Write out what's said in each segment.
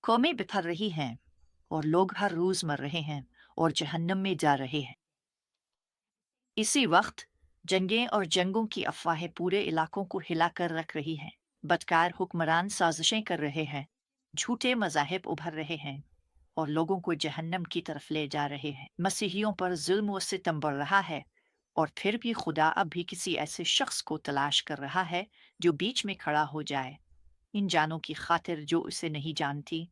कौमें बिखर रही हैं और लोग हर रोज मर रहे हैं और जहन्नम में जा रहे हैं। इसी वक्त जंगें और जंगों की अफवाहें पूरे इलाकों को हिलाकर रख रही हैं। बदकार हुक्मरान साजिशें कर रहे हैं, झूठे मज़ाहिब उभर रहे हैं और लोगों को जहन्नम की तरफ ले जा रहे हैं। मसीहियों पर जुल्म व सितम बढ़ रहा है और फिर भी खुदा अब भी किसी ऐसे शख्स को तलाश कर रहा है जो बीच में खड़ा हो जाए। इन जानों की खातिर जो उसे नहीं जानती,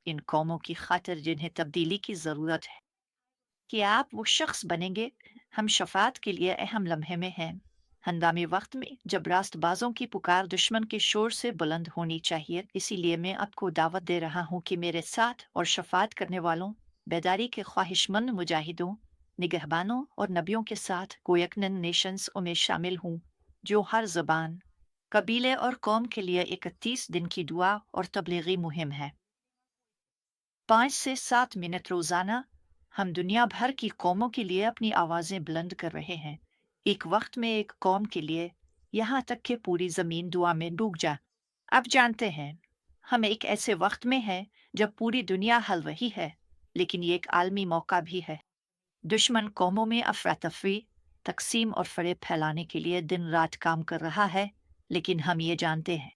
इन कौमों की खातिर जिन्हें तब्दीली की ज़रूरत है। कि आप वो शख्स बनेंगे। हम शफात के लिए अहम लम्हे में हैं, हंगामी वक्त में जब रास्तबाजों की पुकार दुश्मन के शोर से बुलंद होनी चाहिए। इसीलिए मैं आपको दावत दे रहा हूँ कि मेरे साथ और शफात करने वालों, बेदारी के ख्वाहिशमंद मुजाहिदों, निगहबानों और नबियों के साथ कोयकनन नेशंस में शामिल हूँ, जो हर जबान, कबीले और कौम के लिए 31 दिन की दुआ और तबलीगी मुहिम है। 5 से 7 मिनट रोजाना हम दुनिया भर की कौमों के लिए अपनी आवाजें बुलंद कर रहे हैं। एक वक्त में एक कौम के लिए, यहाँ तक कि पूरी जमीन दुआ में डूब जा। अब जानते हैं, हम एक ऐसे वक्त में हैं जब पूरी दुनिया हल रही है, लेकिन ये एक आलमी मौका भी है। दुश्मन कौमों में अफरा तफरी, तकसीम और फरेब फैलाने के लिए दिन रात काम कर रहा है, लेकिन हम ये जानते हैं,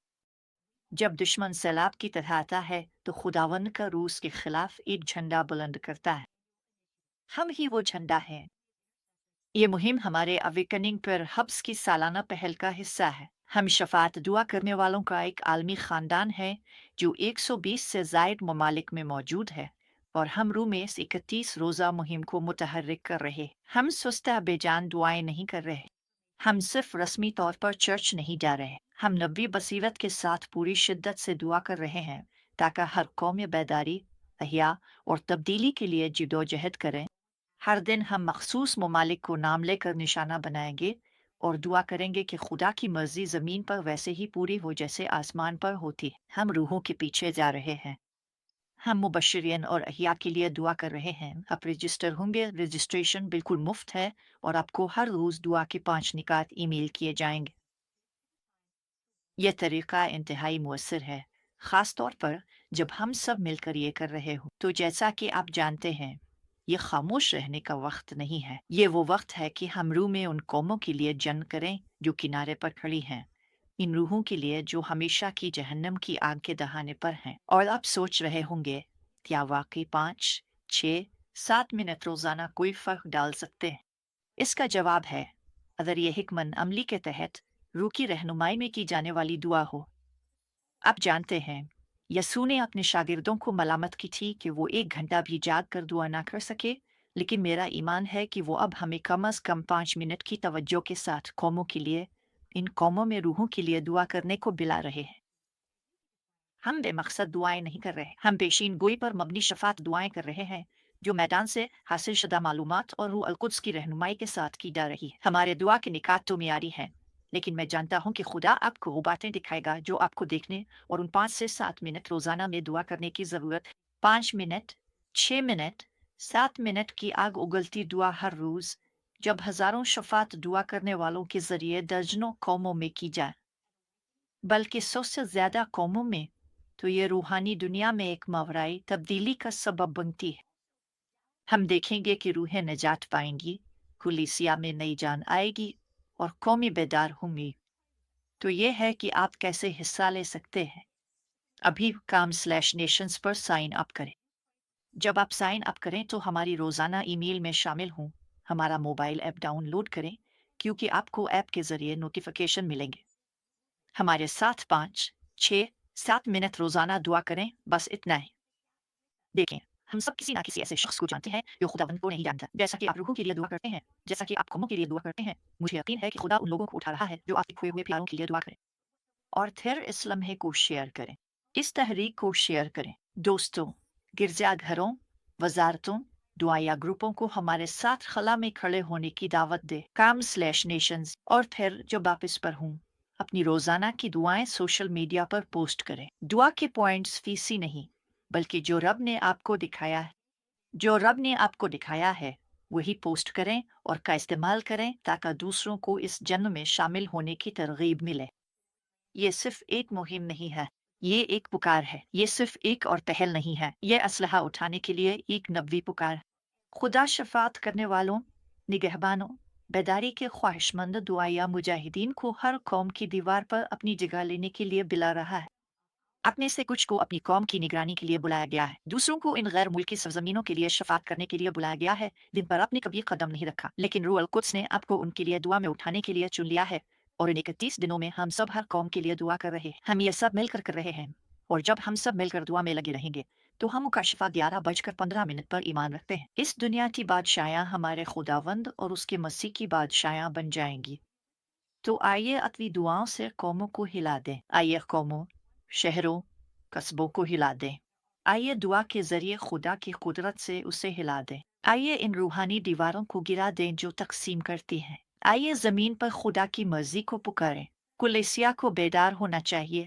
जब दुश्मन सैलाब की तरह आता है तो खुदावंद का रूस के खिलाफ एक झंडा बुलंद करता है। हम ही वो झंडा है। ये मुहिम हमारे अवेकनिंग पर हब्स की सालाना पहल का हिस्सा है। हम शफात दुआ करने वालों का एक आलमी खानदान है जो 120 से जायद ममालिक में मौजूद है और हम रू में इस 31 रोज़ा मुहिम को मुतहर्रिक कर रहे। हम सुस्ता बेजान दुआएं नहीं कर रहे। हम सिर्फ रस्मी तौर पर चर्च नहीं जा रहे। हम नबी बसीरत के साथ पूरी शिद्दत से दुआ कर रहे हैं ताकि हर कौम बेदारी, अहिया और तब्दीली के लिए जिदोजहद करें। हर दिन हम मखसूस ममालिक को नाम लेकर निशाना बनाएंगे और दुआ करेंगे कि खुदा की मर्जी ज़मीन पर वैसे ही पूरी हो जैसे आसमान पर होती है। हम रूहों के पीछे जा रहे हैं। हम मुबशरीन और अहिया के लिए दुआ कर रहे हैं। आप रजिस्टर होंगे। रजिस्ट्रेशन बिल्कुल मुफ्त है और आपको हर रोज़ दुआ के 5 निकात ईमेल किए जाएंगे। यह तरीका इंतहाई मुअस्सर है, ख़ास तौर पर जब हम सब मिलकर ये कर रहे हो। तो जैसा कि आप जानते हैं, ये खामोश रहने का वक्त नहीं है। ये वो वक्त है कि हम रूह में उन कौमों के लिए जंग करें जो किनारे पर खड़ी हैं, इन रूहों के लिए जो हमेशा की जहन्नम की आग के दहाने पर हैं। और आप सोच रहे होंगे, क्या वाकई 5, 6, 7 मिनट रोजाना कोई फर्क डाल सकते हैं? इसका जवाब है, अगर ये हिकमत अमली के तहत रूह की रहनुमाई में की जाने वाली दुआ हो। आप जानते हैं, यसू ने अपने शागिर्दों को मलामत की थी कि वो 1 घंटा भी जाग कर दुआ ना कर सके, लेकिन मेरा ईमान है कि वो अब हमें कम अज कम 5 मिनट की तवज्जो के साथ कौमों के लिए, इन कौमों में रूहों के लिए दुआ करने को बुला रहे हैं। हम बेमकसद दुआएं नहीं कर रहे, हम पेशीन गोई पर मबनी शफात दुआएं कर रहे हैं जो मैदान से हासिल शुदा मालूमात और रूह अल-कुद्स की रहनुमाई के साथ की जा रही है। हमारे दुआ के निकात तो मियारी हैं, लेकिन मैं जानता हूं कि खुदा आपको वो बातें दिखाएगा जो आपको देखने और उन 5 से 7 मिनट रोजाना में दुआ करने की जरूरत है। 5 मिनट, 6 मिनट, 7 मिनट की आग उगलती दुआ हर रोज, जब हजारों शफात दुआ करने वालों के जरिए दर्जनों कौमों में की जाए, बल्कि 100 से ज्यादा कौमों में, तो ये रूहानी दुनिया में एक मावराई तब्दीली का सबब बनती है। हम देखेंगे कि रूहें निजात पाएंगी, कुलीसिया में नई जान आएगी और कौमी बेदार होंगी। तो ये है कि आप कैसे हिस्सा ले सकते हैं। अभी काम/नेशंस पर साइन अप करें। जब आप साइन अप करें तो हमारी रोज़ाना ईमेल में शामिल हों। हमारा मोबाइल ऐप डाउनलोड करें, क्योंकि आपको ऐप के ज़रिए नोटिफिकेशन मिलेंगे। हमारे साथ 5, 6, 7 मिनट रोज़ाना दुआ करें, बस इतना ही। देखें, हम सब किसी ना किसी ऐसे शख्स को जानते हैं जो खुदावंद को नहीं जानता। जैसा कि आप रूहों के लिए दुआ करते हैं, जैसा कि आप कौमों के लिए दुआ करते हैं, मुझे यकीन है कि खुदा उन लोगों को उठा रहा है जो आपके खोए हुए प्यारों के लिए दुआ करें। और फिर इस लम्हे को शेयर करें, इस तहरीक को शेयर करें। दोस्तों, गिरजाघरों, वजारतों, दुआया ग्रुपों को हमारे साथ खला में खड़े होने की दावत दे। काम/नेशंस। और फिर जब आप इस पर हों, अपनी रोजाना की दुआएं सोशल मीडिया पर पोस्ट करें। दुआ के पॉइंट्स फीसी नहीं, बल्कि जो रब ने आपको दिखाया है, वही पोस्ट करें और का इस्तेमाल करें ताकि दूसरों को इस जन्म में शामिल होने की तरगीब मिले। ये सिर्फ एक मुहिम नहीं है, یہ ایک پکار ہے، یہ صرف ایک اور پہل نہیں ہے، یہ اسلحہ اٹھانے کے لیے ایک نبوی پکار ہے۔ خدا شفاعت کرنے والوں، نگہبانوں، بیداری کے خواہش مند دعائیا مجاہدین کو ہر قوم کی دیوار پر اپنی جگہ لینے کے لیے بلا رہا ہے۔ اپنے سے کچھ کو اپنی قوم کی نگرانی کے لیے بلایا گیا ہے، دوسروں کو ان غیر ملکی سرزمینوں کے لیے شفاعت کرنے کے لیے بلایا گیا ہے جن پر آپ نے کبھی قدم نہیں رکھا، لیکن روح القدس نے آپ کو ان کے لیے دعا میں اٹھانے کے لیے چن لیا ہے، اور ان 31 دنوں میں ہم سب ہر قوم کے لیے دعا کر رہے ہیں۔ ہم یہ سب مل کر رہے ہیں، اور جب ہم سب مل کر دعا میں لگے رہیں گے تو ہم مکاشفہ 11:15 پر ایمان رکھتے ہیں۔ اس دنیا کی بادشاہیاں ہمارے خداوند اور اس کے مسیح کی بادشاہیاں بن جائیں گی۔ تو آئیے اپنی دعاؤں سے قوموں کو ہلا دیں، آئیے قوموں، شہروں، قصبوں کو ہلا دیں، آئیے دعا کے ذریعے خدا کی قدرت سے اسے ہلا دیں، آئیے ان روحانی دیواروں کو گرا دیں جو تقسیم کرتی ہیں، آئیے زمین پر خدا کی مرضی کو پکاریں۔ کلیسیا کو بیدار ہونا چاہیے،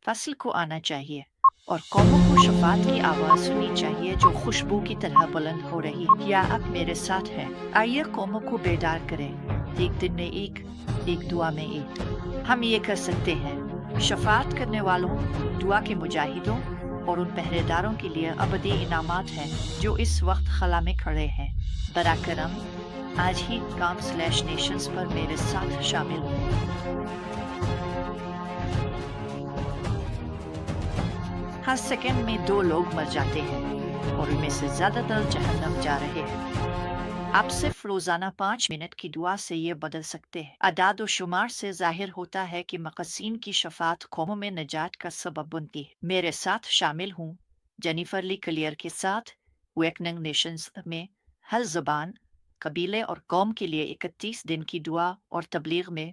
فصل کو آنا چاہیے، اور قوموں کو شفاعت کی آواز سننی چاہیے جو خوشبو کی طرح بلند ہو رہی ہے۔ کیا آپ میرے ساتھ ہیں؟ آئیے قوموں کو بیدار کریں، ایک دن میں ایک دعا میں ایک۔ ہم یہ کر سکتے ہیں۔ شفاعت کرنے والوں، دعا کے مجاہدوں اور ان پہرے داروں کے لیے ابدی انعامات ہیں جو اس وقت خلا میں کھڑے ہیں۔ برا کرم، آج ہی com/nations پر میرے ساتھ شامل ہوں۔ ہر سیکنڈ میں 2 لوگ مر جاتے ہیں اور ان میں سے زیادہ تر جہنم جا رہے ہیں۔ آپ صرف روزانہ 5 منٹ کی دعا سے یہ بدل سکتے ہیں۔ اعداد و شمار سے ظاہر ہوتا ہے کہ مقصین کی شفاعت قوموں میں نجات کا سبب بنتی ہے۔ میرے ساتھ شامل ہوں جینیفر لی کلیئر کے ساتھ ویکننگ نیشنز میں ہر زبان، قبیلے اور قوم کے لیے 31 دن کی دعا اور تبلیغ میں،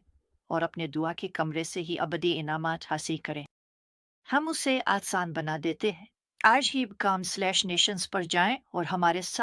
اور اپنے دعا کے کمرے سے ہی ابدی انعامات حاصل کریں۔ ہم اسے آسان بنا دیتے ہیں۔ آج ہی com/nations پر جائیں اور ہمارے ساتھ